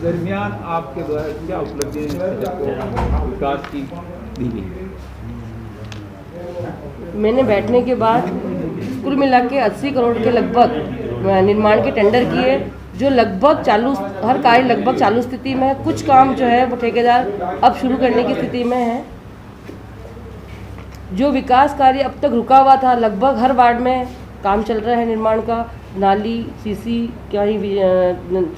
दरमियान आपके द्वारा क्या उपलब्धि विकास की दी गई? मैंने बैठने के बाद कुल मिला के 80 करोड़ के लगभग निर्माण के टेंडर किए, जो लगभग चालू, हर कार्य लगभग चालू स्थिति में है। कुछ काम जो है वो ठेकेदार अब शुरू करने की स्थिति में है। जो विकास कार्य अब तक रुका हुआ था, लगभग हर वार्ड में काम चल रहा है निर्माण का। नाली, सीसी,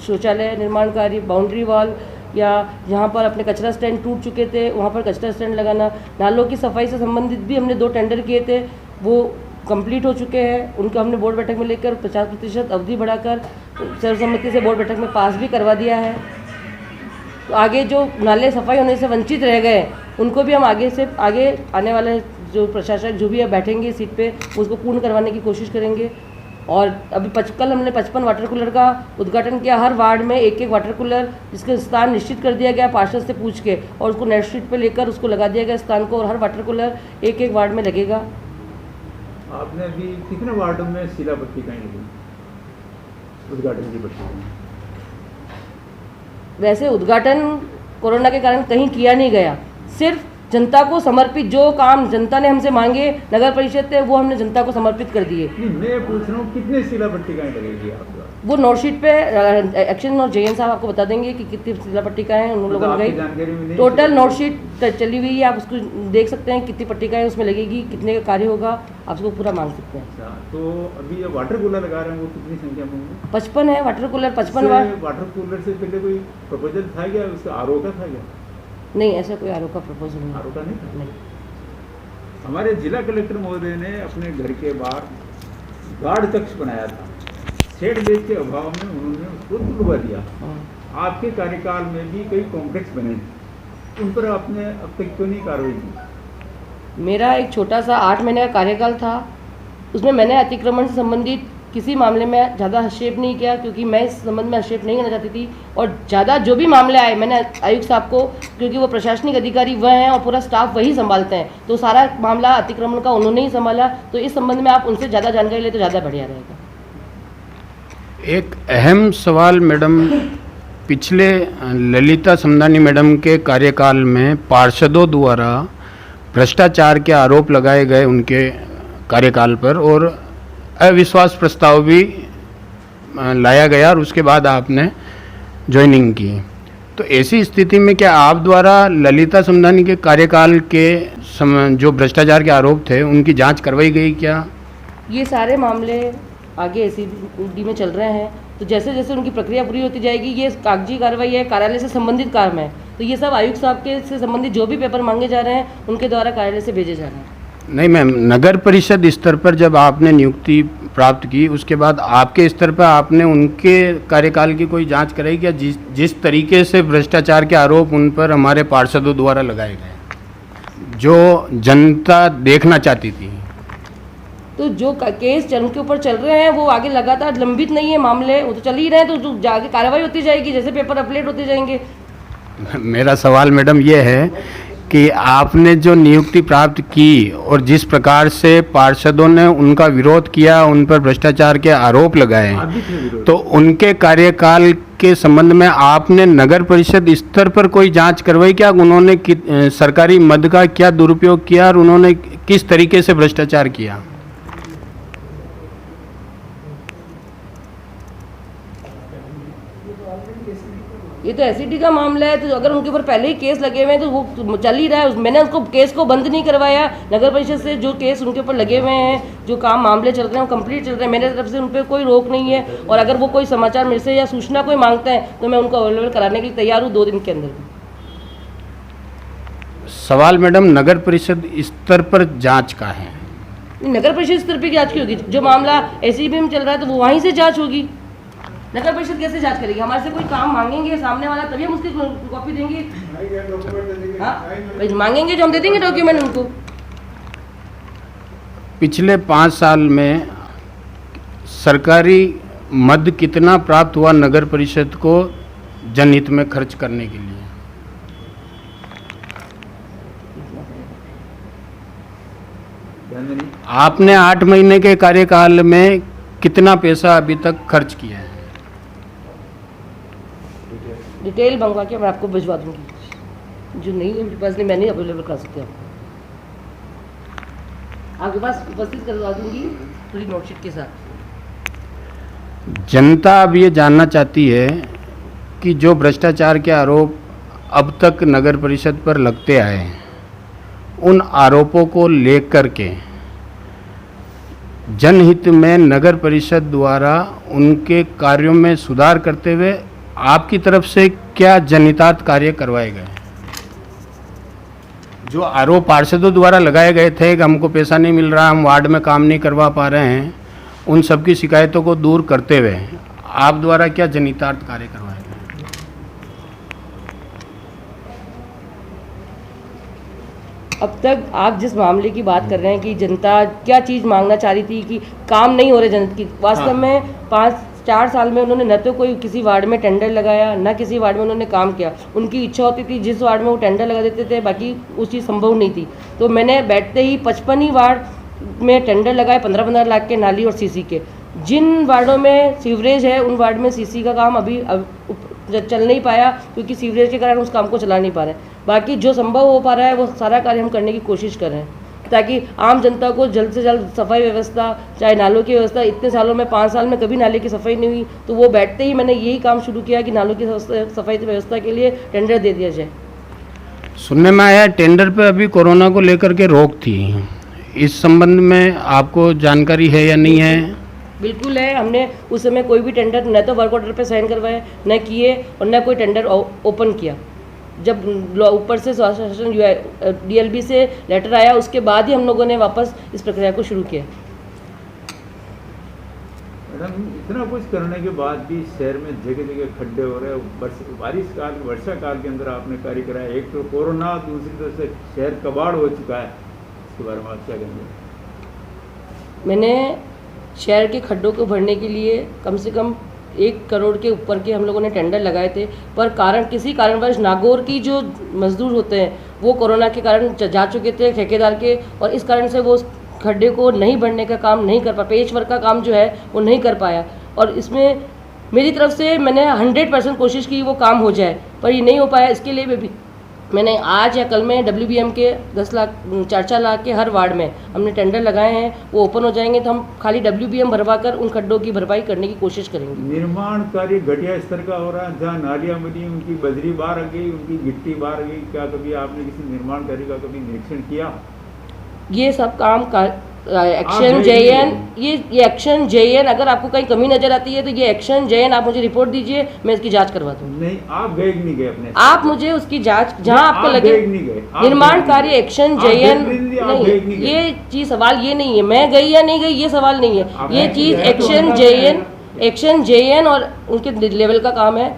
शौचालय निर्माण कार्य, बाउंड्री वॉल, या जहाँ पर अपने कचरा स्टैंड टूट चुके थे वहाँ पर कचरा स्टैंड लगाना। नालों की सफाई से संबंधित भी हमने 2 टेंडर किए थे, वो कंप्लीट हो चुके हैं। उनको हमने बोर्ड बैठक में लेकर 50% अवधि बढ़ाकर सर्वसम्मति से बोर्ड बैठक में पास भी करवा दिया है। तो आगे जो नाले सफाई होने से वंचित रह गए उनको भी हम आगे आने वाले जो प्रशासक जो भी बैठेंगे सीट पे उसको पूर्ण करवाने की कोशिश करेंगे। और अभी कल हमने 55 वाटर कूलर का उद्घाटन किया। हर वार्ड में एक वाटर कूलर, जिसके स्थान निश्चित कर दिया गया पार्षद से पूछ के, और उसको नेट स्ट्रीट पे लेकर उसको लगा दिया गया स्थान को, और हर वाटर कूलर एक वार्ड में लगेगा। आपने अभी कितने वार्डों में शिला पट्टिकाएं लगी, उद्घाटन की पट्टिकाएं? वैसे उद्घाटन कोरोना के कारण कहीं किया नहीं गया, सिर्फ जनता को समर्पित जो काम जनता ने हमसे मांगे नगर परिषद से वो हमने जनता को समर्पित कर दिए। मैं पूछ रहा हूँ कितने शिला पट्टिकाएं लगेगी आपको? वो नोटशीट पे एक्शन और जेएन साहब आपको बता देंगे कि कितनी शिला पट्टिकाएं उन लोगों ने गई। टोटल नोटशीट चली हुई है, आप उसको देख सकते हैं कितनी पट्टिकाएं उसमें लगेगी, कितने का कार्य होगा, आप उसको पूरा मांग सकते हैं। तो अभी ये वाटर कूलर लगा रहे हैं वो कितनी संख्या में होंगे? 55 है वाटर कूलर। 55 वाटर कूलर से पहले कोई प्रपोजल था क्या, उसका आरोप था क्या? नहीं, ऐसा कोई आरोप का प्रपोजल नहीं। आरोप नहीं। हमारे जिला कलेक्टर महोदय ने अपने घर के बाहर गार्ड कक्ष बनाया था, शेड बेस के अभाव में उन्होंने उसको तुड़वा दिया। आपके कार्यकाल में भी कई कॉम्प्लेक्स बने थे, उन पर आपने अब तक क्यों नहीं कार्रवाई की? मेरा एक छोटा सा 8 महीने का कार्यकाल था, उसमें मैंने अतिक्रमण से संबंधित किसी मामले में ज़्यादा हस्तक्षेप नहीं किया, क्योंकि मैं इस संबंध में हस्तक्षेप नहीं करना चाहती थी। और ज़्यादा जो भी मामले आए मैंने आयुक्त साहब को, क्योंकि वो प्रशासनिक अधिकारी वह हैं और पूरा स्टाफ वही संभालते हैं, तो सारा मामला अतिक्रमण का उन्होंने ही संभाला। तो इस संबंध में आप उनसे ज़्यादा जानकारी ले तो ज़्यादा बढ़िया रहेगा। एक अहम सवाल मैडम, पिछले ललिता समदानी मैडम के कार्यकाल में पार्षदों द्वारा भ्रष्टाचार के आरोप लगाए गए उनके कार्यकाल पर, और अविश्वास प्रस्ताव भी लाया गया और उसके बाद आपने ज्वाइनिंग की। तो ऐसी स्थिति में क्या आप द्वारा ललिता समदानी के कार्यकाल के जो भ्रष्टाचार के आरोप थे उनकी जांच करवाई गई क्या? ये सारे मामले आगे एसीबी में चल रहे हैं, तो जैसे जैसे उनकी प्रक्रिया पूरी होती जाएगी, ये कागजी कार्रवाई है, कार्यालय से संबंधित काम है, तो ये सब आयुक्त साहब के से संबंधित जो भी पेपर मांगे जा रहे हैं उनके द्वारा कार्यालय से भेजे जा रहे हैं। नहीं मैम, नगर परिषद स्तर पर जब आपने नियुक्ति प्राप्त की उसके बाद आपके स्तर पर आपने उनके कार्यकाल की कोई जांच कराई क्या, जिस तरीके से भ्रष्टाचार के आरोप उन पर हमारे पार्षदों द्वारा लगाए गए, जो जनता देखना चाहती थी? तो जो केस उनके ऊपर चल रहे हैं वो आगे लगातार लंबित नहीं है मामले, वो तो चल ही रहे हैं, तो जाके कार्रवाई होती जाएगी जैसे पेपर अपडेट होते जाएंगे। मेरा सवाल मैडम ये है कि आपने जो नियुक्ति प्राप्त की और जिस प्रकार से पार्षदों ने उनका विरोध किया, उन पर भ्रष्टाचार के आरोप लगाए, तो उनके कार्यकाल के संबंध में आपने नगर परिषद स्तर पर कोई जांच करवाई क्या? उन्होंने सरकारी मद का क्या दुरुपयोग किया और उन्होंने किस तरीके से भ्रष्टाचार किया? ये तो एसईडी का मामला है, तो अगर उनके ऊपर पहले ही केस लगे हुए हैं तो वो चल ही रहा है। मैंने उसको केस को बंद नहीं करवाया। नगर परिषद से जो केस उनके ऊपर लगे हुए हैं, जो काम मामले चल रहे हैं वो कंप्लीट चल रहे हैं। मेरे तरफ से उन पर कोई रोक नहीं है, और अगर वो कोई समाचार मेरे से या सूचना कोई मांगते हैं तो मैं उनको अवेलेबल कराने के लिए तैयार हूँ 2 दिन के अंदर। सवाल मैडम नगर परिषद स्तर पर जाँच का है। नगर परिषद स्तर पर जाँच की होगी, जो मामला एसईबी में चल रहा है तो वो वहीं से जाँच होगी। नगर परिषद कैसे जांच करेगी? हमारे से कोई काम मांगेंगे सामने वाला तभी हम उसकी कॉपी देंगे। हाँ, मांगेंगे जो हम दे देंगे डॉक्यूमेंट उनको। पिछले 5 साल में सरकारी मद कितना प्राप्त हुआ नगर परिषद को जनहित में खर्च करने के लिए? आपने 8 महीने के कार्यकाल में कितना पैसा अभी तक खर्च किया है? डिटेल मंगवा के मैं आपको भिजवा दूंगी। जो नहीं है मेरे पास, नहीं मैं नहीं अवेलेबल कर सकती आपके पास उपस्थित करवा दूंगी पूरी नोटशीट के साथ। जनता अब ये जानना चाहती है कि जो भ्रष्टाचार के आरोप अब तक नगर परिषद पर लगते आए हैं, उन आरोपों को लेकर के जनहित में नगर परिषद द्वारा उनके कार्यों में सुधार करते हुए आपकी तरफ से क्या जनहितार्थ कार्य करवाए गए? जो आरोप पार्षदों द्वारा लगाए गए थे कि हमको पैसा नहीं मिल रहा, हम वार्ड में काम नहीं करवा पा रहे हैं, उन सब की शिकायतों को दूर करते हुए आप द्वारा क्या जनहितार्थ कार्य करवाए गए? अब तक आप जिस मामले की बात कर रहे हैं कि जनता क्या चीज़ मांगना चाह रही थी कि काम नहीं हो रहे जनता की, वास्तव में 5-4 साल में उन्होंने न तो कोई किसी वार्ड में टेंडर लगाया, न किसी वार्ड में उन्होंने काम किया। उनकी इच्छा होती थी जिस वार्ड में वो टेंडर लगा देते थे, बाकी उस चीज़ संभव नहीं थी। तो मैंने बैठते ही 55 ही वार्ड में टेंडर लगाए 15-15 लाख के नाली और सीसी के। जिन वार्डों में सीवरेज है उन वार्ड में सीसी का काम अभी चल नहीं पाया, क्योंकि सीवरेज के कारण उस काम को चला नहीं पा रहे हैं। बाकी जो संभव हो पा रहा है वो सारा कार्य हम करने की कोशिश कर रहे हैं, ताकि आम जनता को जल्द से जल्द सफाई व्यवस्था, चाहे नालों की व्यवस्था, इतने सालों में 5 साल में कभी नाले की सफाई नहीं हुई, तो वो बैठते ही मैंने यही काम शुरू किया कि नालों की सफाई व्यवस्था के लिए टेंडर दे दिया जाए। सुनने में आया टेंडर पे अभी कोरोना को लेकर के रोक थी, इस संबंध में आपको जानकारी है या नहीं है? बिल्कुल है। हमने उस समय कोई भी टेंडर न तो वर्क ऑर्डर पे साइन करवाए, न किए, और न कोई टेंडर ओपन किया। जब ऊपर से शासन DLB से लेटर आया उसके बाद ही हम लोगों ने वापस इस प्रक्रिया को शुरू किया। मैडम, इतना कुछ करने के बाद भी शहर में जगह जगह खड्डे हो रहे हैं। बारिश काल, वर्षा काल के अंदर आपने कार्य कराया, एक तो कोरोना, दूसरी तरफ से शहर कबाड़ हो चुका है, इसके बारे में आप क्या कहेंगे? मैंने शहर के खड्डों को भरने के लिए कम से कम 1 करोड़ के ऊपर के हम लोगों ने टेंडर लगाए थे, पर किसी कारणवश नागौर की जो मजदूर होते हैं वो कोरोना के कारण जा चुके थे ठेकेदार के, और इस कारण से वो खड्डे को नहीं भरने का काम नहीं कर पाया, पेच वर्क का काम जो है वो नहीं कर पाया। और इसमें मेरी तरफ से मैंने 100% कोशिश की वो काम हो जाए, पर ये नहीं हो पाया। इसके लिए भी मैंने आज या कल में WBM के 10 लाख 4-4 लाख के हर वार्ड में हमने टेंडर लगाए हैं। वो ओपन हो जाएंगे तो हम खाली WBM भरवा कर उन खड्डों की भरपाई करने की कोशिश करेंगे। निर्माण कार्य घटिया स्तर का हो रहा है, जहाँ नालियाँ बनी उनकी बजरी बाहर आ गई, उनकी गिट्टी बाहर आ गई। क्या कभी आपने किसी निर्माण कार्य का कभी निरीक्षण किया? ये सब काम का एक्शन JN, ये एक्शन JN, अगर आपको कहीं कमी नजर आती है तो ये एक्शन JN आप मुझे रिपोर्ट दीजिए, मैं इसकी जांच करवा दूँ। नहीं, आप गए कि नहीं गए अपने? आप मुझे उसकी जांच जहां आपको लगे। निर्माण कार्य एक्शन JN नहीं, ये चीज सवाल ये नहीं है मैं गई या नहीं गई, ये सवाल नहीं है। ये चीज एक्शन JN और उनके लेवल का काम है,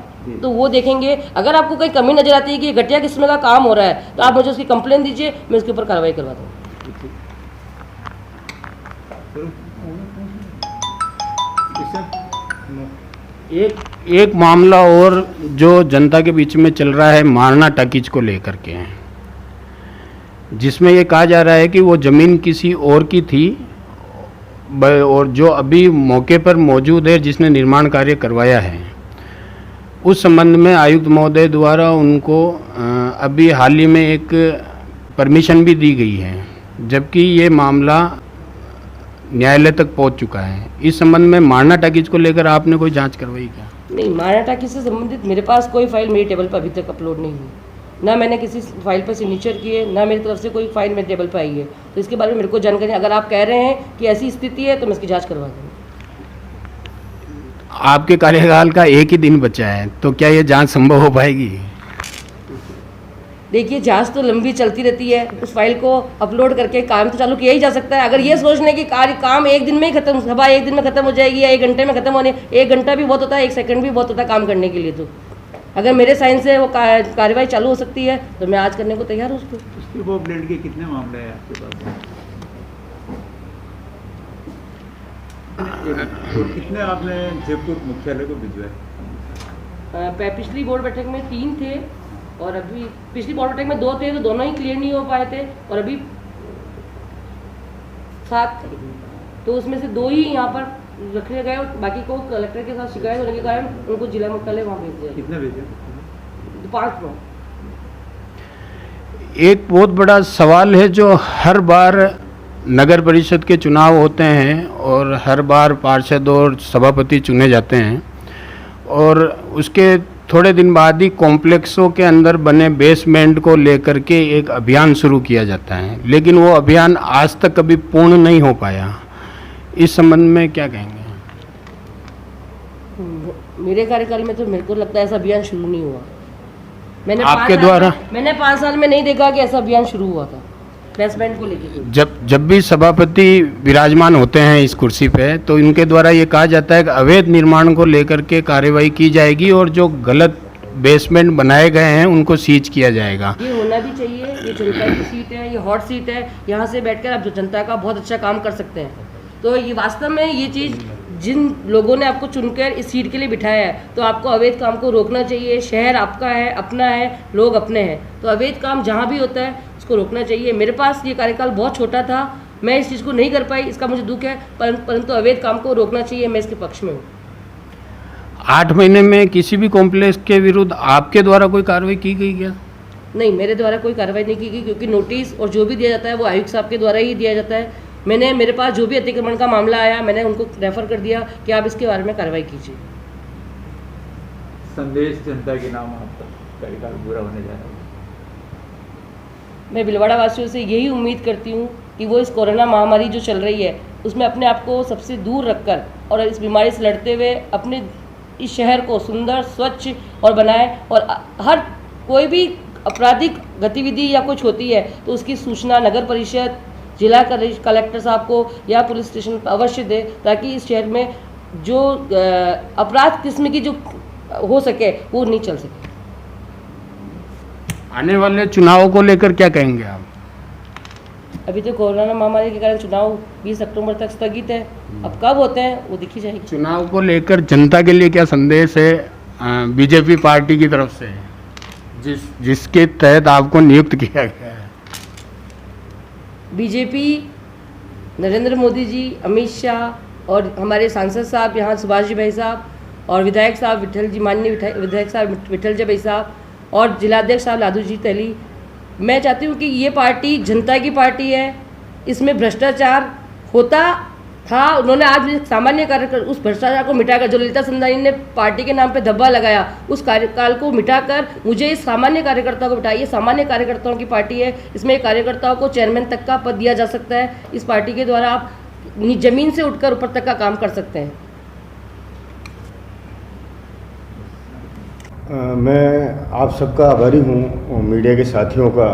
तो वो देखेंगे। अगर आपको कहीं कमी नजर आती है कि घटिया किस्म का काम हो रहा है तो आप मुझे उसकी कंप्लेन दीजिए, मैं उसके ऊपर कार्रवाई करवा दूँ। एक मामला और जो जनता के बीच में चल रहा है मारना टाकीज को लेकर के, जिसमें ये कहा जा रहा है कि वो ज़मीन किसी और की थी और जो अभी मौके पर मौजूद है जिसने निर्माण कार्य करवाया है, उस संबंध में आयुक्त महोदय द्वारा उनको अभी हाल ही में एक परमिशन भी दी गई है, जबकि ये मामला न्यायालय तक पहुंच चुका है। इस संबंध में मारना टाकीज को लेकर आपने कोई जांच करवाई क्या? नहीं, मारना टाकीज से संबंधित मेरे पास कोई फाइल मेरे टेबल पर अभी तक अपलोड नहीं हुई, ना मैंने किसी फाइल पर सिग्नेचर किए, ना मेरी तरफ से कोई फाइल मेरे टेबल पर आई है। तो इसके बारे में मेरे को जानकारी, अगर आप कह रहे हैं कि ऐसी स्थिति है तो मैं इसकी जाँच करवा दूँगी। आपके कार्यकाल का 1 ही दिन बचा है, तो क्या ये जाँच संभव हो पाएगी? देखिए, जांच तो लंबी चलती रहती है, उस फाइल को अपलोड करके काम तो चालू किया ही जा सकता है। अगर ये सोच लें कि काम 1 दिन में ही खत्म, सभा 1 दिन में खत्म हो जाएगी या 1 घंटे में खत्म होने, 1 घंटा भी बहुत होता है, 1 सेकंड भी बहुत होता है काम करने के लिए। तो अगर मेरे साइन से वो कार्रवाई चालू हो सकती है तो मैं आज करने को तैयार हूँ उसको। उसके वो ब्लेड के कितने मामले हैं आपके पास? और कितने आपने जयपुर मुख्यालय को भिजवाए? पिछली बोर्ड बैठक में 3 थे और अभी पिछली बोर्ड बैठक में 2 थे, तो दोनों ही क्लियर नहीं हो पाए थे, और अभी 7 थे, तो उसमें से 2 ही यहाँ पर रखने गए और बाकी को कलेक्टर के साथ शिकायत होने के कारण उनको जिला मुख्यालय वहाँ भेज दिया। कितने भेजे? 5 लोग। एक बहुत बड़ा सवाल है जो हर बार नगर परिषद के चुनाव होते हैं और हर बार पार्षद और सभापति चुने जाते हैं और उसके थोड़े दिन बाद ही कॉम्प्लेक्सों के अंदर बने बेसमेंट को लेकर के एक अभियान शुरू किया जाता है, लेकिन वो अभियान आज तक कभी पूर्ण नहीं हो पाया। इस संबंध में क्या कहेंगे? मेरे कार्यकाल में तो मेरे को लगता है ऐसा अभियान शुरू नहीं हुआ। मैंने आपके द्वारा? मैंने 5 साल में नहीं देखा कि ऐसा अभियान शुरू हुआ था बेसमेंट को लेकर। जब भी सभापति विराजमान होते हैं इस कुर्सी पे तो इनके द्वारा ये कहा जाता है कि अवैध निर्माण को लेकर के कार्रवाई की जाएगी और जो गलत बेसमेंट बनाए गए हैं उनको सीज किया जाएगा। ये होना भी चाहिए। ये जनता की सीट है, ये हॉट सीट है, यहाँ से बैठकर आप जो जनता का बहुत अच्छा काम कर सकते हैं। तो ये वास्तव में ये चीज़ जिन लोगों ने आपको चुनकर इस सीट के लिए बिठाया है तो आपको अवैध काम को रोकना चाहिए। शहर आपका है, अपना है, लोग अपने हैं, तो अवैध काम जहाँ भी होता है उसको रोकना चाहिए। मेरे पास ये कार्यकाल बहुत छोटा था, मैं इस चीज़ को नहीं कर पाई, इसका मुझे दुख है, परंतु अवैध काम को रोकना चाहिए, मैं इसके पक्ष में हूँ। 8 महीने में किसी भी कॉम्प्लेक्स के विरुद्ध आपके द्वारा कोई कार्रवाई की गई क्या? नहीं, मेरे द्वारा कोई कार्रवाई नहीं की गई, क्योंकि नोटिस और जो भी दिया जाता है वो आयुक्त साहब के द्वारा ही दिया जाता है। मेरे पास जो भी अतिक्रमण का मामला आया मैंने उनको रेफर कर दिया कि आप इसके बारे में कार्रवाई कीजिए। संदेश जनता के नाम आपका कार्यकाल पूरा होने जा रहा है। मैं भीलवाड़ा वासियों से यही उम्मीद करती हूँ कि वो इस कोरोना महामारी जो चल रही है उसमें अपने आप को सबसे दूर रखकर और इस बीमारी से लड़ते हुए अपने इस शहर को सुंदर, स्वच्छ और बनाए, और हर कोई भी आपराधिक गतिविधि या कुछ होती है तो उसकी सूचना नगर परिषद, जिला कलेक्टर साहब को या पुलिस स्टेशन पर अवश्य दे, ताकि इस शहर में जो अपराध किस्म की जो हो सके वो नहीं चल सके। आने वाले चुनावों को लेकर क्या कहेंगे आप? अभी तो कोरोना महामारी के कारण चुनाव 20 अक्टूबर तक स्थगित है, अब कब होते हैं वो देखी जाएगी। चुनाव को लेकर जनता के लिए क्या संदेश है बीजेपी पार्टी की तरफ से, जिसके तहत आपको नियुक्त किया गया है? बीजेपी, नरेंद्र मोदी जी, अमित शाह और हमारे सांसद साहब यहाँ सुभाष जी भाई साहब और विधायक साहब विठल जी, माननीय विधायक साहब विठल जी भाई साहब और जिलाध्यक्ष साहब लादू जी तहली, मैं चाहती हूँ कि ये पार्टी जनता की पार्टी है। इसमें भ्रष्टाचार होता था, उन्होंने आज सामान्य कार्यकर्ता उस भ्रष्टाचार को मिटाकर, जो ललिता समदानी ने पार्टी के नाम पे धब्बा लगाया, उस कार्यकाल को मिटाकर मुझे इस सामान्य कार्यकर्ताओं को बिठाइए। सामान्य कार्यकर्ताओं की पार्टी है, इसमें कार्यकर्ताओं को चेयरमैन तक का पद दिया जा सकता है। इस पार्टी के द्वारा आप जमीन से उठकर ऊपर तक का काम कर सकते हैं। मैं आप सबका आभारी हूँ, मीडिया के साथियों का,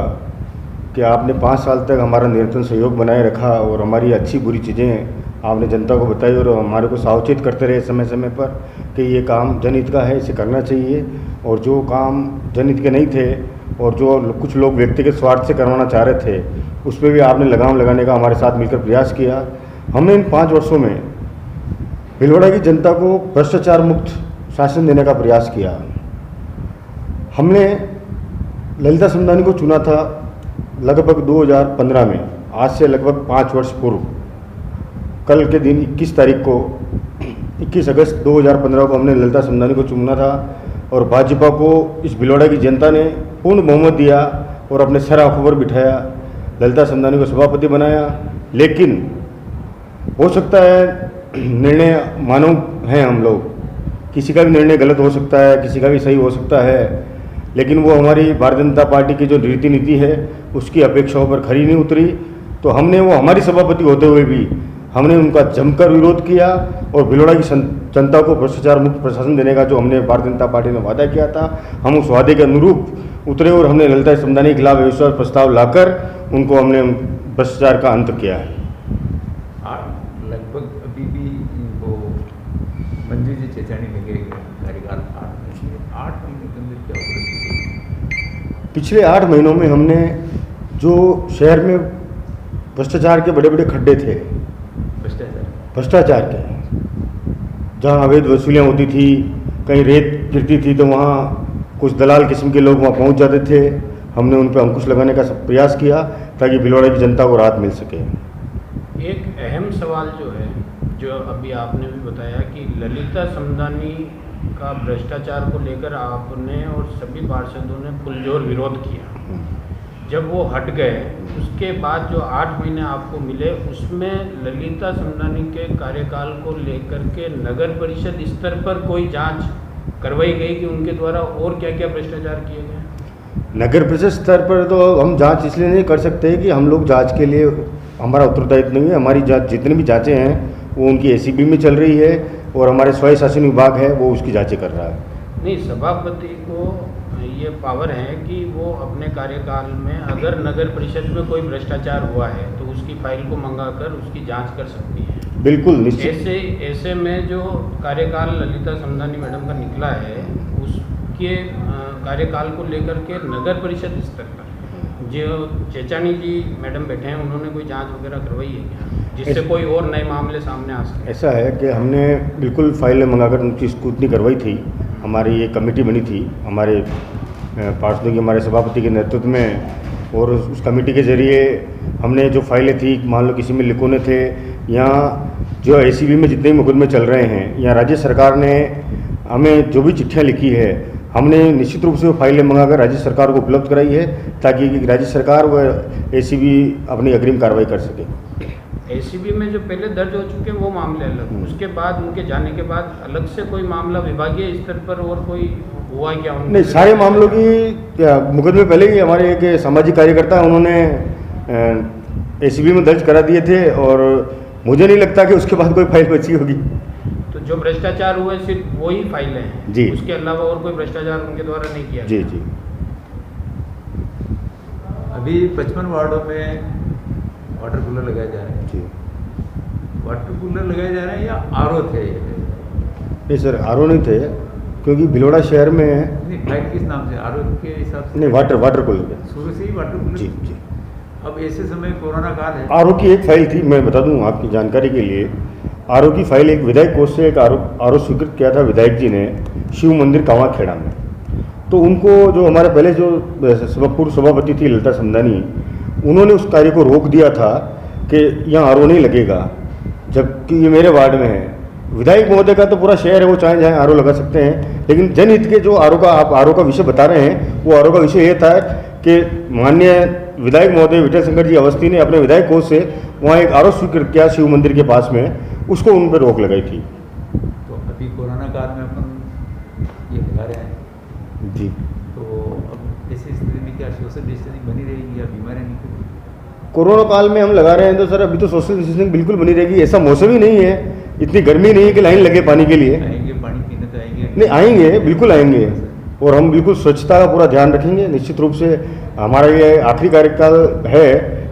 कि आपने 5 साल तक हमारा निरंतर सहयोग बनाए रखा और हमारी अच्छी बुरी चीज़ें आपने जनता को बताई और हमारे को सावचेत करते रहे समय समय पर कि ये काम जनहित का है, इसे करना चाहिए, और जो काम जनहित के नहीं थे और जो कुछ लोग व्यक्तिगत स्वार्थ से करवाना चाह रहे थे उस पर भी आपने लगाम लगाने का हमारे साथ मिलकर प्रयास किया। हमने इन 5 वर्षों में भीलवाड़ा की जनता को भ्रष्टाचार मुक्त शासन देने का प्रयास किया। हमने ललिता समदानी को चुना था लगभग 2015 में, आज से लगभग 5 वर्ष पूर्व। कल के दिन 21 तारीख को 21 अगस्त 2015 को हमने ललिता समदानी को चुना था और भाजपा को इस भीलवाड़ा की जनता ने पूर्ण बहुमत दिया और अपने सर आंखों पर बिठाया, ललिता समदानी को सभापति बनाया। लेकिन हो सकता है निर्णय मानव हैं हम लोग, किसी का भी निर्णय गलत हो सकता है, किसी का भी सही हो सकता है, लेकिन वो हमारी भारतीय जनता पार्टी की जो रीति नीति है उसकी अपेक्षाओं पर खरी नहीं उतरी। तो हमने वो हमारी सभापति होते हुए भी हमने उनका जमकर विरोध किया और भीलवाड़ा की जनता को भ्रष्टाचार मुक्त प्रशासन देने का जो हमने भारतीय जनता पार्टी ने वादा किया था, हम उस वादे के अनुरूप उतरे और हमने ललिता समदानी के खिलाफ अविश्वास प्रस्ताव लाकर उनको हमने भ्रष्टाचार का अंत किया है। लगभग अभी भी वो मंजू जी चेतावनी लगे कार्यकाल 8 महीने के अंदर क्या हो? पिछले 8 महीनों में हमने जो शहर में भ्रष्टाचार के बड़े बड़े खड्डे थे, भ्रष्टाचार के, जहाँ अवैध वसूलियाँ होती थी, कहीं रेत गिरती थी तो वहाँ कुछ दलाल किस्म के लोग वहाँ पहुँच जाते थे, हमने उन पर अंकुश लगाने का प्रयास किया ताकि भीलवाड़ा की जनता को राहत मिल सके। एक अहम सवाल जो है, जो अभी आपने भी बताया कि ललिता समदानी का भ्रष्टाचार को लेकर आपने और सभी पार्षदों ने पुरजोर विरोध किया। जब वो हट गए उसके बाद जो 8 महीने आपको मिले उसमें ललिता समदानी के कार्यकाल को लेकर के नगर परिषद स्तर पर कोई जांच करवाई गई कि उनके द्वारा और क्या क्या भ्रष्टाचार किए गए? नगर परिषद स्तर पर तो हम जांच इसलिए नहीं कर सकते कि हम लोग जांच के लिए हमारा उत्तरदायित्व नहीं है। हमारी जांच जितनी भी जांचें हैं वो उनकी एसीबी में चल रही है और हमारे स्वयं शासन विभाग है वो उसकी जांचें कर रहा है। नहीं, सभापति को ये पावर है कि वो अपने कार्यकाल में अगर नगर परिषद में कोई भ्रष्टाचार हुआ है तो उसकी फाइल को मंगाकर उसकी जांच कर सकती है। बिल्कुल निश्चित। ऐसे में जो कार्यकाल ललिता समदानी मैडम का निकला है उसके कार्यकाल को लेकर के नगर परिषद स्तर पर जो चेचानी जी मैडम बैठे हैं उन्होंने कोई जांच वगैरह करवाई है क्या, जिससे कोई और नए मामले सामने आ सके? ऐसा है कि हमने बिल्कुल फाइलें मंगाकर उनकी स्क्रूटनी करवाई थी। हमारी ये कमेटी बनी थी हमारे पार्षदों की, हमारे सभापति के नेतृत्व में, और उस कमेटी के जरिए हमने जो फाइलें थी, मान लो किसी में लिखोने थे या जो एसीबी में जितने मुकदमे चल रहे हैं या राज्य सरकार ने हमें जो भी चिट्ठियाँ लिखी है हमने निश्चित रूप से वो फाइलें मंगाकर राज्य सरकार को उपलब्ध कराई है ताकि राज्य सरकार व एसीबी अपनी अग्रिम कार्रवाई कर सके। एसीबी में जो पहले दर्ज हो चुके हैं वो मामले अलग, उसके बाद उनके जाने के बाद अलग से कोई मामला विभागीय स्तर पर और कोई हुआ क्या? नहीं, सारे मामलों की मुकदमे पहले ही हमारे एक सामाजिक कार्यकर्ता उन्होंने एसीबी में दर्ज करा दिए थे और मुझे नहीं लगता कि उसके बाद कोई फाइल बची होगी। तो जो भ्रष्टाचार हुए सिर्फ वही फाइलें हैं जी, उसके अलावा और कोई भ्रष्टाचार उनके द्वारा नहीं किया? जी जी। अभी 55 वार्डों में वाटर कूलर लगाए जा रहे हैं जी। वाटर कूलर लगाए जा रहे हैं या आरओ थे? नहीं सर, आरओ नहीं थे क्योंकि भिलोड़ा शहर में नहीं, फाइल किस नाम से? आरओ के हिसाब से? नहीं, वाटर कूलर शुरू से ही वाटर कूलर। जी जी। अब ऐसे समय कोरोना काल है। आरओ की एक फाइल थी, मैं बता दूं आपकी जानकारी के लिए। आरओ की फाइल एक विधायक कोष से एक आरओ स्वीकृत किया था विधायक जी ने शिव मंदिर कावाखेड़ा में। तो उनको जो हमारे पहले जो पूर्व सभापति थी ललिता समदानी, उन्होंने उस कार्य को रोक दिया था कि यहाँ आरओ नहीं लगेगा, जबकि ये मेरे वार्ड में है। विधायक महोदय का तो पूरा शहर है, वो चाहे जहाँ आरओ लगा सकते हैं, लेकिन जनहित के जो आरओ का आप आरओ का विषय बता रहे हैं वो आरओ का विषय ये था कि माननीय विधायक महोदय विठल शंकर जी अवस्थी ने अपने विधायक कोष से वहाँ एक आरओ स्वीकृत किया शिव मंदिर के पास में, उसको उन पर रोक लगाई थी। तो अभी कोरोना काल में अपन ये लगा रहे हैं जी। तो अब ऐसी स्थिति में क्या सोशल डिस्टेंसिंग बनी रहेगी या बीमारियाँ निकलेंगी? कोरोना काल में हम लगा रहे हैं तो सर अभी तो सोशल डिस्टेंसिंग बिल्कुल बनी रहेगी। ऐसा मौसम ही नहीं है, इतनी गर्मी नहीं है कि लाइन लगे पानी के लिए। आएंगे पानी पीने तो आएंगे? नहीं, आएंगे, बिल्कुल आएंगे, और हम बिल्कुल स्वच्छता का पूरा ध्यान रखेंगे। निश्चित रूप से हमारा ये आखिरी कार्यकाल है,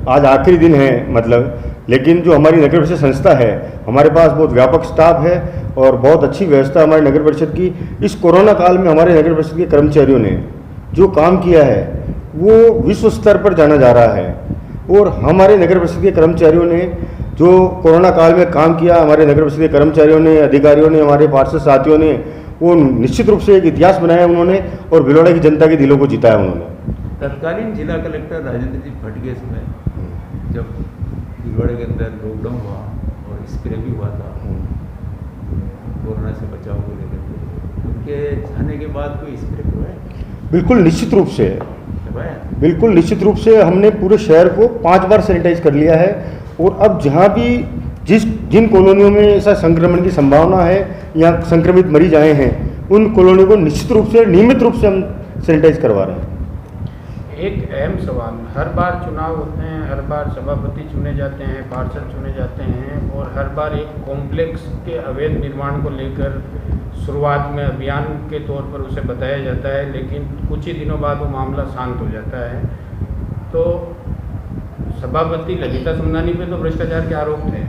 आज आखिरी दिन है मतलब, लेकिन जो हमारी नगर परिषद संस्था है, हमारे पास बहुत व्यापक स्टाफ है और बहुत अच्छी व्यवस्था हमारी नगर परिषद की। इस कोरोना काल में हमारे नगर परिषद के कर्मचारियों ने जो काम किया है वो विश्व स्तर पर जाना जा रहा है, और हमारे नगर परिषद के कर्मचारियों ने जो कोरोना काल में काम किया, हमारे नगर परिषद के कर्मचारियों ने, अधिकारियों ने, हमारे पार्षद साथियों ने, वो निश्चित रूप से एक इतिहास बनाया उन्होंने और भिलोड़ा की जनता के दिलों को जिताया उन्होंने। तत्कालीन जिला कलेक्टर राजेंद्र जी भटगे समय जब भिलवाड़े के अंदर लॉकडाउन हुआ और स्प्रे भी हुआ था कोरोना से बचाव को लेकर के, उनके जाने के बाद कोई स्प्रे करवाया? बिल्कुल निश्चित रूप से, करवाया? बिल्कुल निश्चित रूप से हमने पूरे शहर को 5 बार सैनिटाइज कर लिया है, और अब जहाँ भी जिन कॉलोनियों में ऐसा संक्रमण की संभावना है या संक्रमित मरीज आए हैं उन कॉलोनियों को निश्चित रूप से नियमित रूप से हम सैनिटाइज करवा रहे हैं। एक अहम सवाल, हर बार चुनाव होते हैं, हर बार सभापति चुने जाते हैं, पार्षद चुने जाते हैं, और हर बार एक कॉम्प्लेक्स के अवैध निर्माण को लेकर शुरुआत में अभियान के तौर पर उसे बताया जाता है, लेकिन कुछ ही दिनों बाद वो मामला शांत हो जाता है। तो सभापति ललिता समदानी पे तो भ्रष्टाचार के आरोप थे,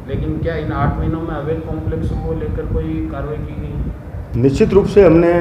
लेकिन क्या इन 8 महीनों में अवैध कॉम्प्लेक्स को लेकर कोई कार्रवाई की गई? निश्चित रूप से हमने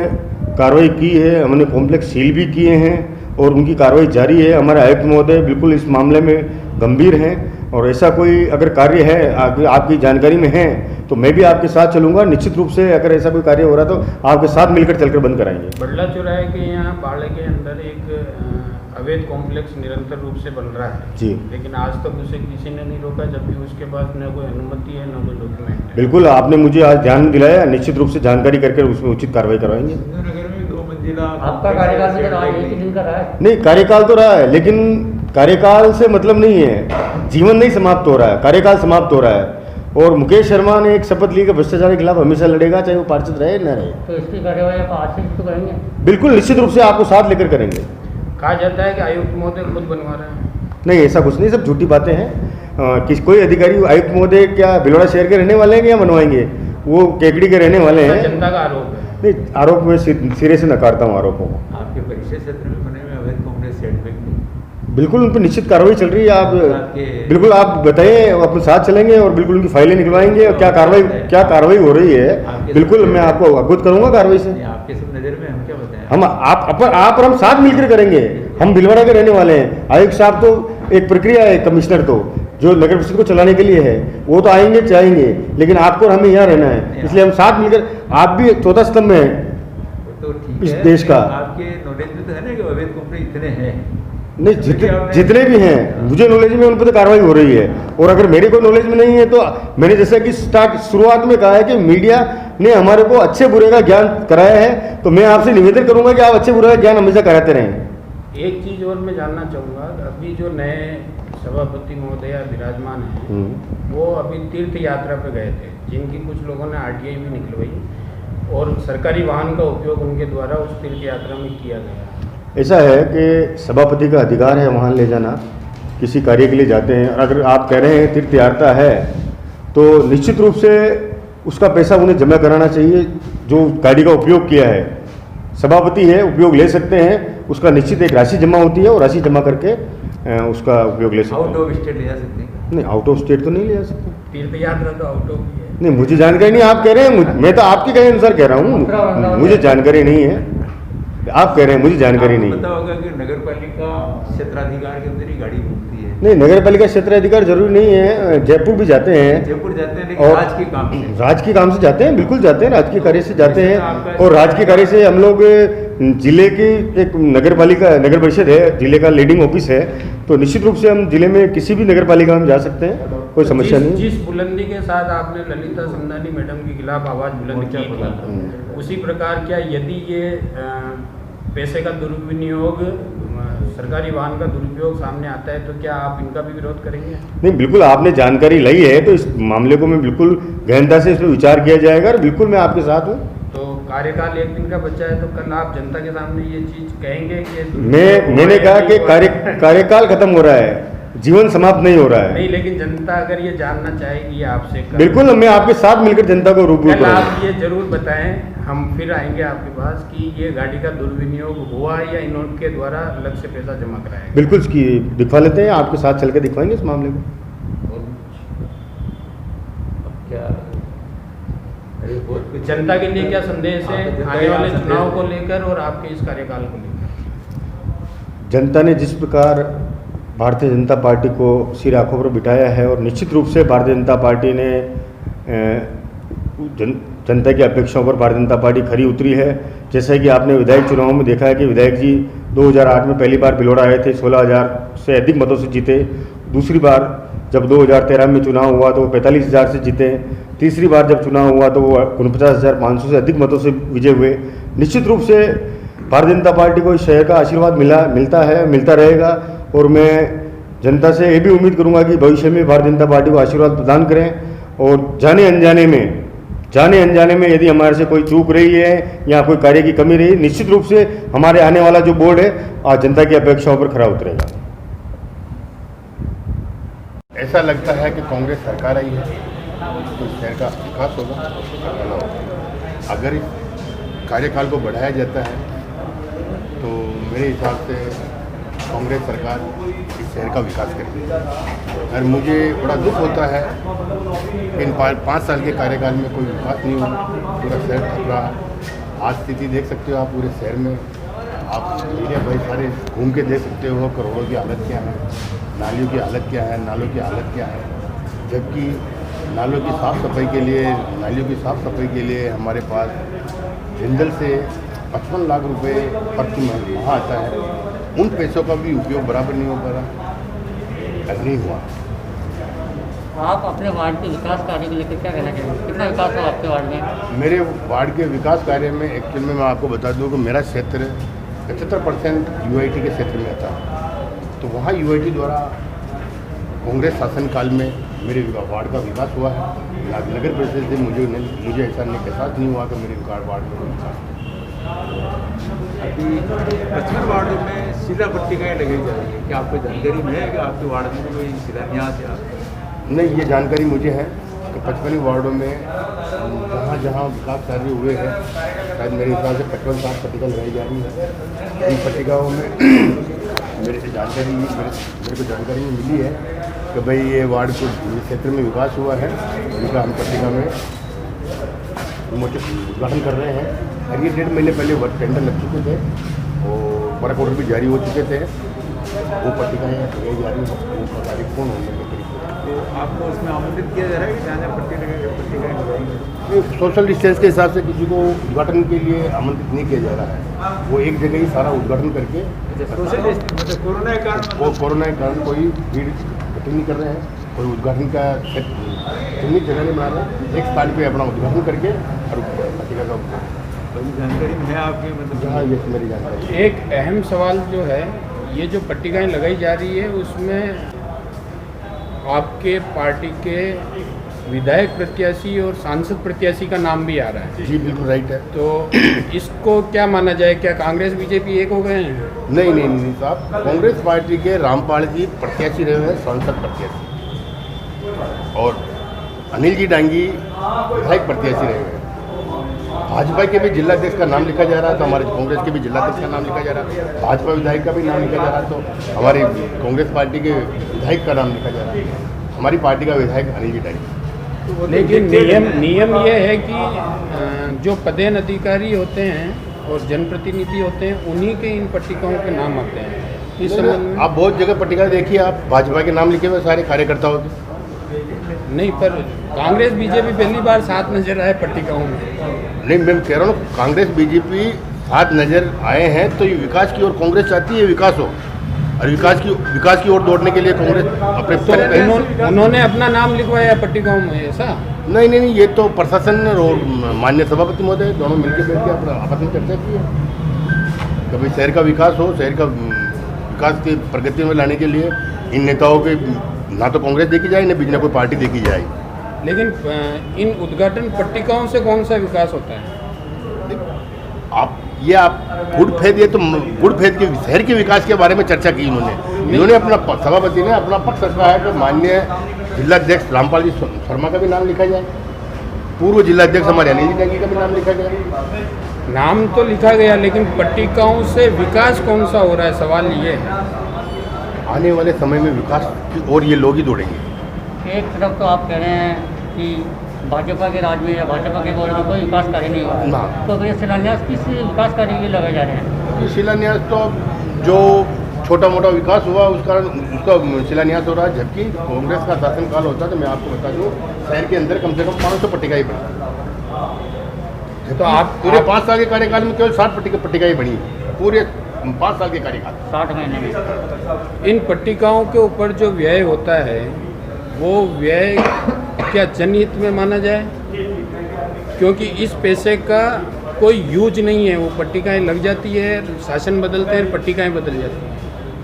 कार्रवाई की है, हमने कॉम्प्लेक्स सील भी किए हैं और उनकी कार्रवाई जारी है। हमारे आयुक्त महोदय बिल्कुल इस मामले में गंभीर हैं, और ऐसा कोई अगर कार्य है आपकी जानकारी में है तो मैं भी आपके साथ चलूंगा। निश्चित रूप से अगर ऐसा कोई कार्य हो रहा तो आपके साथ मिलकर चलकर बंद कराएंगे। बड़ला चौराहे के यहाँ बाड़े के अंदर एक अवैध कॉम्प्लेक्स निरंतर रूप से बन रहा है जी। लेकिन आज तक उसे किसी ने नहीं रोका, जबकि उसके पास न कोई अनुमति है न कोई डॉक्यूमेंट है। बिल्कुल, आपने मुझे आज ध्यान दिलाया, निश्चित रूप से जानकारी करके उसमें उचित कार्रवाई करवाएंगे। सिंधु नगर में 2 मंजिला आपका कार्यकाल में तो एक ही दिन का रहा है। नहीं, कार्यकाल तो रहा है, लेकिन कार्यकाल से मतलब नहीं है, जीवन नहीं समाप्त हो रहा है, कार्यकाल समाप्त हो रहा है। और मुकेश शर्मा ने एक शपथ ली कि भ्रष्टाचार के खिलाफ हमेशा लड़ेगा, चाहे वो पार्षद रहे न रहे। तो इसकी कार्यवाही आप आज से तो करेंगे? बिल्कुल, निश्चित रूप से आपको साथ लेकर करेंगे। कहा जाता है कि आयुक्त महोदय खुद बनवा रहे हैं। नहीं, ऐसा कुछ नहीं, सब झूठी बातें हैं। कोई अधिकारी आयुक्त महोदय क्या भिलवाड़ा शहर के रहने वाले हैं या बनवाएंगे? वो केकड़ी के रहने वाले हैं। जनता का आरोप है। नहीं, आरोप में सिरे से नकारता हूँ आरोपों को। आपके परिषद क्षेत्र में बने हुए अवैध कॉम्प्लेक्स सेट में बिल्कुल उन पर निश्चित कार्रवाई चल रही है। आप आपके- बिल्कुल आप बताइए, अपने साथ चलेंगे और बिल्कुल उनकी फाइलें निकलवाएंगे और क्या कार्रवाई हो रही है, बिल्कुल मैं आपको अवगत करूंगा कार्रवाई से। आपके सब नज़र में हम क्या बताएं? हम आप और हम साथ मिलकर करेंगे। हम भिलवाड़ा के रहने वाले हैं। आयुक्त साहब तो एक प्रक्रिया है, कमिश्नर तो जो नगर परिषद को चलाने के लिए है, वो तो आएंगे चाहेंगे, लेकिन आपको और हमें यहाँ रहना है, इसलिए हम साथ मिलकर। आप भी चौथा स्तंभ में हैं तो ठीक इस है, देश का। आपके नॉलेज में तो है ना कि अवैध कॉम्प्लेक्स इतने हैं। नहीं, जितने भी हैं मुझे नॉलेज में, उन पर तो कार्रवाई हो रही है। और अगर मेरे को नॉलेज में नहीं है तो मैंने जैसा कि शुरुआत में कहा है कि मीडिया ने हमारे को अच्छे बुरे का ज्ञान कराया है, तो मैं आपसे निवेदन करूंगा कि आप अच्छे बुरे का ज्ञान हमेशा कराते रहें। एक चीज़ और मैं जानना चाहूँगा, अभी जो नए सभापति महोदय विराजमान हैं, वो अभी तीर्थ यात्रा पे गए थे, जिनकी कुछ लोगों ने RTI भी निकलवाई और सरकारी वाहन का उपयोग उनके द्वारा उस तीर्थ यात्रा में किया गया। ऐसा है कि सभापति का अधिकार है वाहन ले जाना, किसी कार्य के लिए जाते हैं। और अगर आप कह रहे हैं तीर्थ यात्रा है तो निश्चित रूप से उसका पैसा उन्हें जमा कराना चाहिए जो गाड़ी का उपयोग किया है। सभापति है, उपयोग ले सकते हैं, उसका निश्चित एक राशि जमा होती है और राशि जमा करके उसका उपयोग ले सकते आउट हैं। ऑफ स्टेट ले जा सकते हैं? नहीं, आउट ऑफ स्टेट तो नहीं ले जा सकते। तीर्थ यात्रा तो आउट ऑफ ही है। नहीं, मुझे जानकारी नहीं। आप कह रहे हैं, मैं तो आपके कहे अनुसार कह रहा हूँ, मुझे जानकारी नहीं है। आप कह रहे हैं मुझे जानकारी नहीं। पता होगा कि नगर पालिका क्षेत्राधिकार के अंदर ही गाड़ी घूमती है। नहीं, नगर पालिका क्षेत्राधिकार जरूरी नहीं है, जयपुर भी जाते हैं। जयपुर जाते हैं लेकिन और राजकीय काम से। राजकीय काम से जाते हैं, बिल्कुल जाते हैं, राजकीय कार्य से जाते हैं। और राजकीय कार्य से हम लोग जिले की एक नगर परिषद है, जिले का लीडिंग ऑफिस है, तो निश्चित रूप से हम जिले में किसी भी नगर पालिका में जा सकते हैं, कोई समस्या नहीं। जिस बुलंदी के साथ आपने ललिता समदानी मैडम के खिलाफ आवाज़ बुलंद की थी, उसी प्रकार क्या यदि ये पैसे का दुरुपयोग, सरकारी वाहन का दुरुपयोग सामने आता है, तो क्या आप इनका भी विरोध करेंगे? नहीं, बिल्कुल आपने जानकारी ली है तो इस मामले को मैं बिल्कुल गहनता से इस पर विचार किया जाएगा और बिल्कुल मैं आपके साथ हूँ। तो कार्यकाल एक दिन का बचा है, तो कल आप जनता के सामने ये चीज़ कहेंगे कि मैंने कहा कि कार्यकाल खत्म हो रहा है, जीवन समाप्त नहीं हो रहा है। नहीं, लेकिन जनता अगर ये जानना चाहेगी आपसे, बिल्कुल मैं आपके साथ मिलकर जनता को रूबरू कल करूँगा। आप ये जरूर बताएं, हम फिर आएंगे आपके पास कि ये गाड़ी का दुर्विनियोग हुआ या इनके द्वारा अलग से पैसा जमा कराया। बिल्कुल इसकी दिखवा लेते हैं, आपके साथ चल के दिखवाएंगे इस मामले को। और अब क्या अरे बहुत कुछ जनता के लिए क्या संदेश है जनता आने के वाले संदेश चुनाव है। को लेकर और आपके इस कार्यकाल को लेकर? जनता ने जिस प्रकार भारतीय जनता पार्टी को सिर आंखों पर बिठाया है और निश्चित रूप से भारतीय जनता पार्टी ने जनता की अपेक्षाओं पर भारतीय जनता पार्टी खरी उतरी है। जैसा कि आपने विधायक चुनाव में देखा है कि विधायक जी 2008 में पहली बार भिलवाड़ा आए थे, 16,000 से अधिक मतों से जीते। दूसरी बार जब 2013 में चुनाव हुआ तो वो 45,000 से जीते। तीसरी बार जब चुनाव हुआ तो वो 49,500 से अधिक मतों से विजय हुए। निश्चित रूप से भारतीय जनता पार्टी को इस शहर का आशीर्वाद मिलता है, मिलता रहेगा। और मैं जनता से ये भी उम्मीद करूंगा कि भविष्य में भारतीय जनता पार्टी को आशीर्वाद प्रदान करें और जाने अनजाने में यदि हमारे से कोई चूक रही है या कोई कार्य की कमी रही, निश्चित रूप से हमारे आने वाला जो बोर्ड है आज जनता की अपेक्षाओं पर खरा उतरेगा। ऐसा लगता है कि कांग्रेस सरकार आई है तो शहर का विकास होगा। अगर इस कार्यकाल को बढ़ाया जाता है तो मेरे हिसाब से कांग्रेस सरकार इस शहर का विकास करेगी। और मुझे बड़ा दुख होता है कि इन 5 साल के कार्यकाल में कोई विकास नहीं हुआ, पूरा शहर थक रहा है। आज स्थिति देख सकते हो आप पूरे शहर में, आप मीडिया भाई सारे घूम के देख सकते हो करोड़ों की हालत क्या है, नालियों की हालत क्या है, नालों की हालत क्या है। जबकि नालों की साफ़ सफाई के लिए, नालियों की साफ़ सफाई के लिए हमारे पास जिंदल से 55 लाख रुपए प्रति माह आता है। उन पैसों का भी उपयोग बराबर नहीं हो पा रहा, नहीं हुआ। आप अपने वार्ड के विकास कार्य को लेकर क्या कहना चाहेंगे? कितना विकास हो आपके वार्ड में? मेरे वार्ड के विकास कार्य में एक्चुअल में मैं आपको बता दूं कि मेरा क्षेत्र 75% यूआईटी के क्षेत्र में था। तो वहाँ यूआईटी द्वारा कांग्रेस शासनकाल में मेरे वार्ड का विकास हुआ है। नगर परिषद से मुझे ऐसा एहसास नहीं हुआ कि मेरे वार्ड में विकास। अभी 55 वार्ड में शिला पट्टिकाएँ लगाई जा रही है, क्या आपको जानकारी में है कि आपके वार्ड में कोई शिलान्यास या? नहीं, ये जानकारी मुझे है कि 55 वार्डों में जहाँ जहाँ विकास कार्य हुए हैं, शायद मेरे हिसाब से 55 पट्टिका लगाई जा रही है। इन पट्टिकाओं में मेरे को जानकारी मिली है कि भाई ये वार्ड को क्षेत्र में विकास हुआ है, उनका हम पट्टिका में उद्घाटन कर रहे हैं। और ये 1.5 महीने पहले वर्क टेंडर लग चुके थे और वर्क ऑर्डर भी जारी हो चुके थे। वो पट्टिकाएँ लगाई जा रही हैं, वो तारीख कौन होने के करीब। तो आपको उसमें आमंत्रित किया जा रहा है कि जहाँ पट्टिकाएँ लगाएंगे? सोशल डिस्टेंस के हिसाब से किसी को उद्घाटन के लिए आमंत्रित नहीं किया जा रहा है। वो एक जगह ही सारा उद्घाटन करके सोशल डिस्टेंस मतलब कोरोना के कारण? वो कोरोना के कारण कोई भीड़ इकट्ठी नहीं कर रहे हैं, कोई उद्घाटन का चिन्हित जगह नहीं बना रहे। एक स्थान पे अपना उद्घाटन करके और पत्रिका का कोई जानकारी है आपकी? मतलब जहाँ ये मेरी जानकारी। एक अहम सवाल जो है, ये जो पट्टिकाएं लगाई जा रही है उसमें आपके पार्टी के विधायक प्रत्याशी और सांसद प्रत्याशी का नाम भी आ रहा है। जी बिल्कुल राइट है। तो इसको क्या माना जाए, क्या कांग्रेस बीजेपी एक हो गए हैं? नहीं साहब, कांग्रेस पार्टी के रामपाल जी प्रत्याशी रहे हैं, सांसद प्रत्याशी, और अनिल जी डांगी विधायक प्रत्याशी रहे हैं। भाजपा के भी जिलाध्यक्ष का नाम लिखा जा रहा है, तो हमारे कांग्रेस के भी जिलाध्यक्ष का नाम लिखा जा रहा है। भाजपा विधायक का भी नाम लिखा जा रहा है, तो हमारी कांग्रेस पार्टी के विधायक का नाम लिखा जा रहा है। हमारी पार्टी का विधायक अनिल जी डांगी। लेकिन नियम ये है कि जो पदेन अधिकारी होते हैं और जनप्रतिनिधि होते हैं, उन्हीं के इन पट्टिकाओं के नाम आते हैं। इस संबंध में आप बहुत जगह पट्टिका देखिए, आप भाजपा के नाम लिखे हुए सारे कार्यकर्ताओं के। नहीं, पर कांग्रेस बीजेपी पहली बार साथ नजर आए पट्टिकाओं में। नहीं, मैं कह रहा हूँ कांग्रेस बीजेपी साथ नजर आए हैं, तो ये विकास की ओर कांग्रेस चाहती है विकास हो, और विकास की ओर दौड़ने के लिए कांग्रेस अपने तो उन्होंने अपना नाम लिखवाया पट्टिकाओं में, ऐसा? नहीं, ये तो प्रशासन और माननीय सभापति महोदय दोनों मिलकर बैठ के अपना आपस में चर्चा की है। कभी शहर का विकास हो, शहर का विकास की प्रगति में लाने के लिए इन नेताओं के ना तो कांग्रेस देखी जाए, न बीच कोई पार्टी देखी जाए। लेकिन इन उद्घाटन पट्टिकाओं से कौन सा विकास होता है? आप गुड फेथ, ये तो गुड फेथ के शहर के विकास के बारे में चर्चा की इन्होंने अपना सभापति ने अपना पक्ष रखा है कि माननीय जिलाध्यक्ष रामपाल जी शर्मा का भी नाम लिखा जाए, पूर्व जिलाध्यक्ष हमारे अनिल जी डांगी का भी नाम लिखा जाए। नाम तो लिखा गया, लेकिन पट्टिकाओं से विकास कौन सा हो रहा है, सवाल ये है। आने वाले समय में विकास की ओर ये लोग ही दौड़ेंगे। एक तरफ तो आप कह रहे हैं कि भाजपा के राज में या भाजपा के दौर में कोई विकास कार्य नहीं हुआ, तो ये शिलान्यास किस विकास कार्य के लिए लगाए जा रहे हैं? शिलान्यास तो जो छोटा मोटा विकास हुआ उसका शिलान्यास हो रहा है, जबकि कांग्रेस का शासनकाल होता है तो मैं आपको बता दूं शहर के अंदर कम से कम 500 पट्टिकाएँ बनी। तो आप पूरे 5 साल के कार्यकाल में केवल 60 पट्टिकाएँ बनी, पूरे 5 साल के कार्यकाल 60 महीने में। इन पट्टिकाओं के ऊपर जो व्यय होता है वो व्यय क्या जनहित में माना जाए? क्योंकि इस पैसे का कोई यूज नहीं है, वो पट्टिकाएं लग जाती है, शासन बदलते हैं, पट्टिकाएं बदल जाती हैं।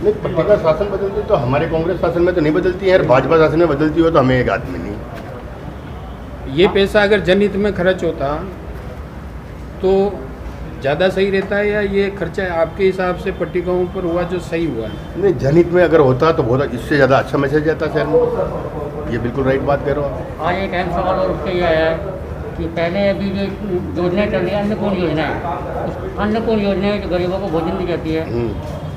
नहीं, पट्टिका शासन बदलती तो हमारे कांग्रेस शासन में तो नहीं बदलती है, और भाजपा शासन में बदलती हो तो हमें एक आदमी नहीं। ये पैसा अगर जनहित में खर्च होता तो ज़्यादा सही रहता है, या ये खर्चा आपके हिसाब से पट्टिकाओं पर हुआ जो सही हुआ है? नहीं, जनहित में अगर होता तो बहुत इससे ज़्यादा अच्छा मैसेज जाता शहर में। ये बिल्कुल राइट बात कह रहा हूँ। आज एक अहम सवाल और उसके ये आया है कि पहले अभी जो योजनाएं चल रही है, अन्नपूर्ण योजना है, उस अन्नपूर्ण योजना में जो गरीबों को भोजन दी जाती है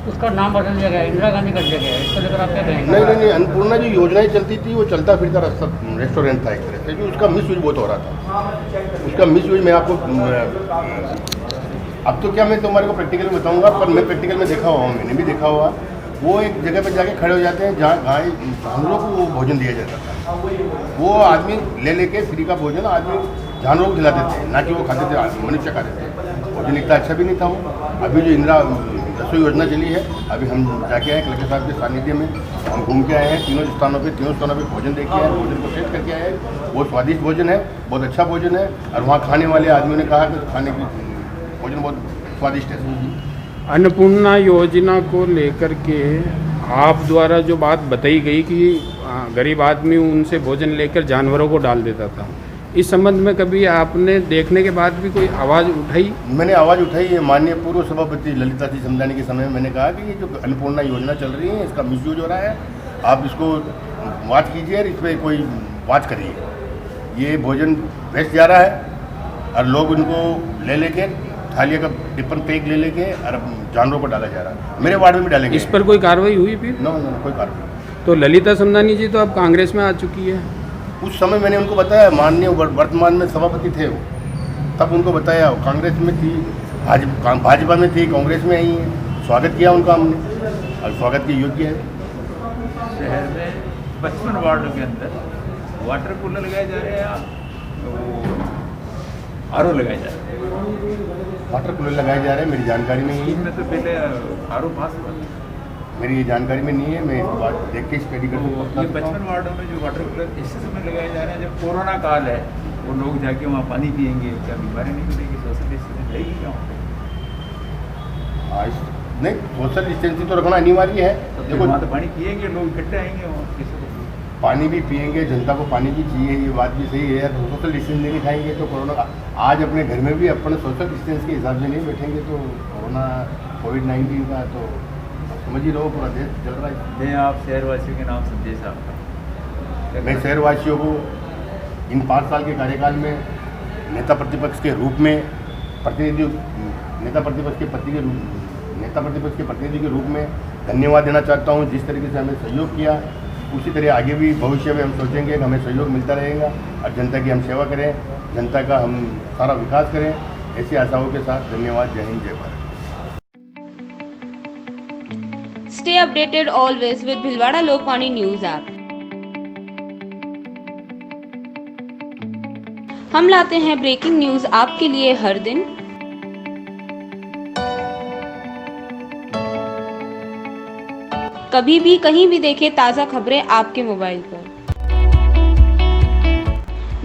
उसका नाम बदल दिया गया है, इंदिरा गांधी कर दिया गया है। इसको लेकर आप क्या कहेंगे? नहीं, अन्नपूर्णा जो योजनाएं चलती थी वो चलता फिरता रेस्टोरेंट था एक तरह से, जो उसका मिस यूज बहुत हो रहा था। उसका मिस यूज मैं आपको अब तो क्या मैं तुम्हारे को प्रैक्टिकल में बताऊंगा, पर मैं प्रैक्टिकल में देखा हुआ हूँ, मैंने भी देखा हुआ। वो एक जगह पर जाके खड़े हो जाते हैं जहाँ जानवरों को वो भोजन दिया जाता था। वो आदमी ले लेके फ्री का भोजन आदमी जानवरों को खिलाते थे, ना कि वो खाते थे, मनुष्य खाते थे। भोजन इतना अच्छा भी नहीं था वो। अभी जो इंदिरा रसोई योजना चली है। अभी हम जाके आए कलेक्टर साहब के सानिध्य में, हम घूम के आए हैं तीनों स्थानों पे भोजन देख के आए, भोजन को टेस्ट करके आए हैं। बहुत स्वादिष्ट भोजन है, बहुत अच्छा भोजन है, और वहाँ खाने वाले आदमियों ने कहा कि खाने की भोजन बहुत स्वादिष्ट है। अन्नपूर्णा योजना को लेकर के आप द्वारा जो बात बताई गई कि गरीब आदमी उनसे भोजन लेकर जानवरों को डाल देता था, इस संबंध में कभी आपने देखने के बाद भी कोई आवाज़ उठाई? मैंने आवाज़ उठाई है। माननीय पूर्व सभापति ललिता जी समदानी के समय में मैंने कहा कि ये जो अन्नपूर्णा योजना चल रही है इसका मिसयूज हो रहा है, आप इसको वाच कीजिए और इस पर कोई वाच करिए। ये भोजन वेस्ट जा रहा है और लोग उनको ले लेके थालिया का टिप्पन पेक ले लेके और जानवरों को डाला जा रहा है। मेरे वार्ड में भी डालेंगे। इस पर कोई कार्रवाई हुई फिर? नो, कोई कार्रवाई नहीं। तो ललिता समदानी जी तो अब कांग्रेस में आ चुकी है। उस समय मैंने उनको बताया, माननीय वर्तमान में सभापति थे वो, तब उनको बताया, कांग्रेस में थी, भाजपा में थी, कांग्रेस में आई है। स्वागत किया उनका हमने और स्वागत के योग्य है। शहर में 55 वार्डों के अंदर वाटर कूलर लगाए जा रहे हैं, आरओ लगाए जा रहे हैं। वाटर कूलर लगाए जा रहे हैं, मेरी जानकारी में ही इनमें तो पहले आरओ पास हुआ, मेरी ये जानकारी में नहीं है। मैं इस बात देख के स्टडी कर सकता ये 55 वार्डों में जो वाटर कूलर इस समय लगाए जा रहे हैं, जब कोरोना काल है, वो लोग जाके वहाँ पानी पियेंगे, क्या बीमारी नहीं बनेगी? सोशल डिस्टेंसिंग रहेगी क्या वहाँ पे? नहीं, सोशल डिस्टेंसिंग तो रखना अनिवार्य है। देखो वहाँ तो पानी पियेंगे लोग, इकट्ठे आएंगे वहाँ, किसी को पानी भी पियेंगे, जनता को पानी भी चाहिए, ये बात भी सही है। तो सोशल डिस्टेंस नहीं खाएंगे तो कोरोना, आज अपने घर में भी अपने सोशल डिस्टेंस के हिसाब से नहीं बैठेंगे तो कोरोना कोविड-19 का तो समझ ही रहो, पूरा देश चल रहा है। दें आप शहरवासियों के नाम संदेश आपका। मैं शहरवासियों को इन 5 साल के कार्यकाल में नेता प्रतिपक्ष के रूप में नेता प्रतिपक्ष के प्रतिनिधि के रूप में धन्यवाद देना चाहता हूँ। जिस तरीके से हमें सहयोग किया, उसी तरह आगे भी भविष्य में हम सोचेंगे कि हमें सहयोग मिलता रहेगा और जनता की हम सेवा करें, जनता का हम सारा विकास करें, ऐसी आशाओं के साथ धन्यवाद। जय हिंद, जय Bharat. Stay updated always with Bhilwara Lokvani News app. हम लाते हैं ब्रेकिंग न्यूज आपके लिए हर दिन। कभी भी कहीं भी देखें ताज़ा खबरें आपके मोबाइल पर।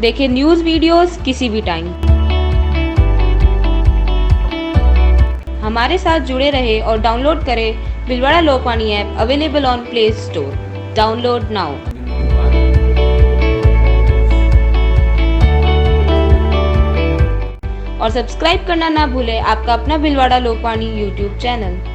देखें न्यूज वीडियोस किसी भी टाइम। हमारे साथ जुड़े रहे और डाउनलोड करें Bhilwara Lokvani app, available on play store. Download now. और सब्सक्राइब करना ना भूलें आपका अपना भिलवाड़ा लोकवाणी यूट्यूब चैनल।